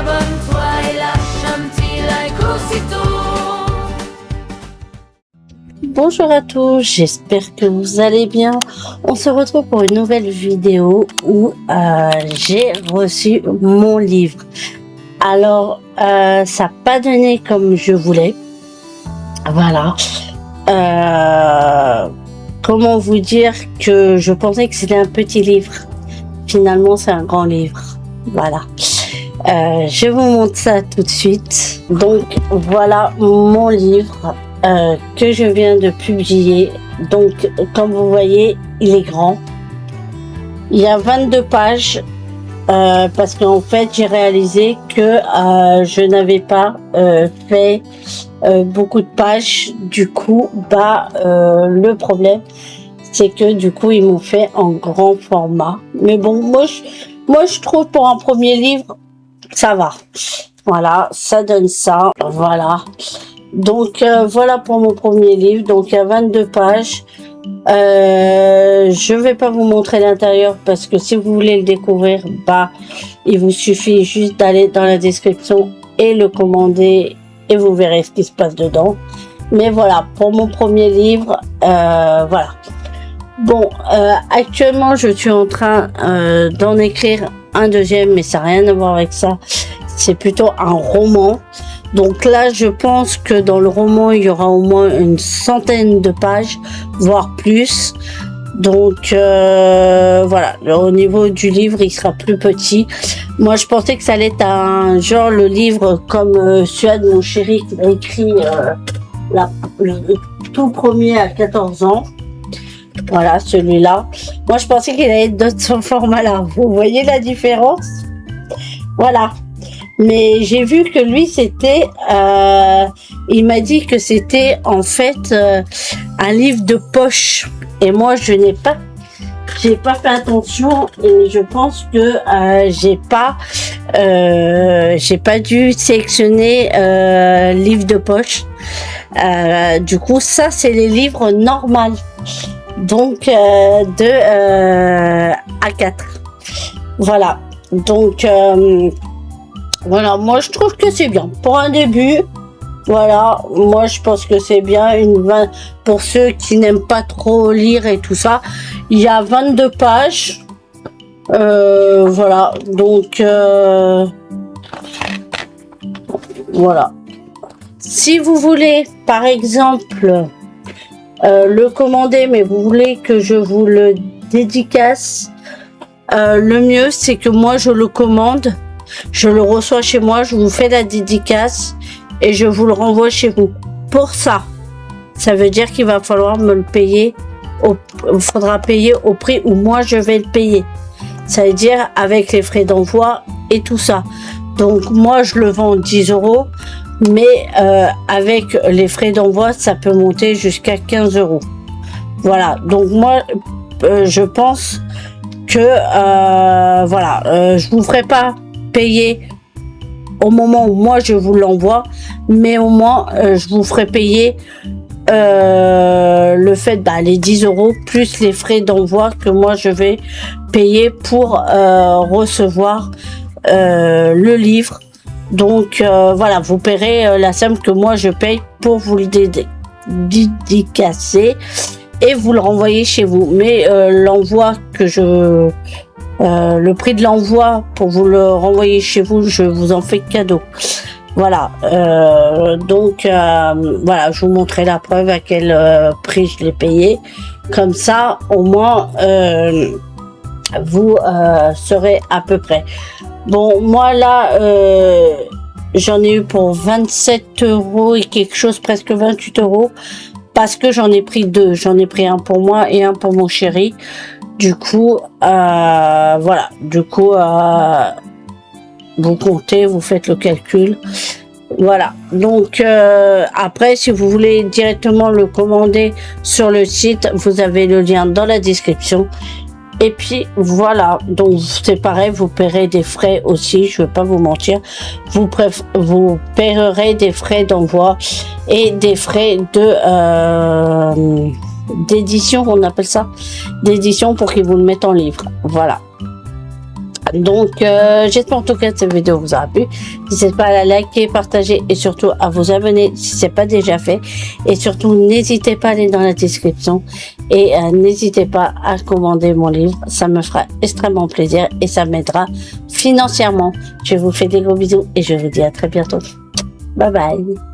abonne-toi et lâche un petit like aussitôt. Bonjour à tous, j'espère que vous allez bien. On se retrouve pour une nouvelle vidéo où j'ai reçu mon livre. Alors, ça n'a pas donné comme je voulais. Voilà. Comment vous dire que je pensais que c'était un petit livre. Finalement, c'est un grand livre. Voilà. Je vous montre ça tout de suite. Donc, voilà mon livre. Que je viens de publier. Donc, comme vous voyez, il est grand. Il y a 22 pages parce qu'en fait, j'ai réalisé que je n'avais pas fait beaucoup de pages. Du coup, le problème, c'est que du coup, ils m'ont fait en grand format. Mais bon, moi, je trouve pour un premier livre, ça va. Voilà, ça donne ça. Voilà. Donc voilà pour mon premier livre. Donc il y a 22 pages. Je vais pas vous montrer l'intérieur parce que si vous voulez le découvrir, il vous suffit juste d'aller dans la description et le commander et vous verrez ce qui se passe dedans. Mais voilà pour mon premier livre. Voilà. Bon, actuellement je suis en train d'en écrire un deuxième, mais ça n'a rien à voir avec ça. C'est plutôt un roman. Donc là, je pense que dans le roman, il y aura au moins une centaine de pages, voire plus. Donc voilà, au niveau du livre, il sera plus petit. Moi, je pensais que ça allait être un genre le livre comme celui de mon chéri qui a écrit le tout premier à 14 ans. Voilà, celui-là. Moi, je pensais qu'il allait être de ce format-là. Vous voyez la différence? Voilà. Mais j'ai vu que lui, c'était, il m'a dit que c'était en fait un livre de poche. Et moi, j'ai pas fait attention et je pense que j'ai pas dû sélectionner livre de poche. Du coup, ça, c'est les livres normaux. Donc, de A4. Voilà. Donc, voilà, moi je trouve que c'est bien. Pour un début, voilà, moi je pense que c'est bien. Pour ceux qui n'aiment pas trop lire et tout ça, il y a 22 pages. Voilà, donc voilà. Si vous voulez, par exemple, le commander, mais vous voulez que je vous le dédicace, le mieux c'est que moi je le commande. Je le reçois chez moi, je vous fais la dédicace et je vous le renvoie chez vous. Pour ça, ça veut dire qu'il va falloir me le payer. Il faudra payer au prix où moi je vais le payer. Ça veut dire avec les frais d'envoi et tout ça. Donc moi je le vends 10 €, mais avec les frais d'envoi, ça peut monter jusqu'à 15 €. Voilà. Donc moi, je pense que voilà, je vous ferai pas payer au moment où moi je vous l'envoie, mais au moins je vous ferai payer le fait les 10 € plus les frais d'envoi que moi je vais payer pour recevoir le livre. Donc voilà, vous paierez la somme que moi je paye pour vous le dédicacer et vous le renvoyer chez vous. Mais l'envoi que le prix de l'envoi pour vous le renvoyer chez vous, je vous en fais cadeau. Voilà. Donc voilà, je vous montrerai la preuve à quel prix je l'ai payé. Comme ça, au moins, vous saurez à peu près. Bon, moi là, j'en ai eu pour 27 € et quelque chose, presque 28 €, parce que j'en ai pris deux. J'en ai pris un pour moi et un pour mon chéri. Du coup, voilà. Du coup, vous comptez, vous faites le calcul. Voilà. Donc, après, si vous voulez directement le commander sur le site, vous avez le lien dans la description. Et puis, voilà. Donc, c'est pareil, vous paierez des frais aussi. Je ne vais pas vous mentir. Vous paierez des frais d'envoi et des frais d'édition, on appelle ça, d'édition pour qu'ils vous le mettent en livre. Voilà. Donc, j'espère en tout cas que cette vidéo vous aura plu. N'hésitez pas à la liker, partager et surtout à vous abonner si ce n'est pas déjà fait. Et surtout, n'hésitez pas à aller dans la description et n'hésitez pas à commander mon livre. Ça me fera extrêmement plaisir et ça m'aidera financièrement. Je vous fais des gros bisous et je vous dis à très bientôt. Bye bye.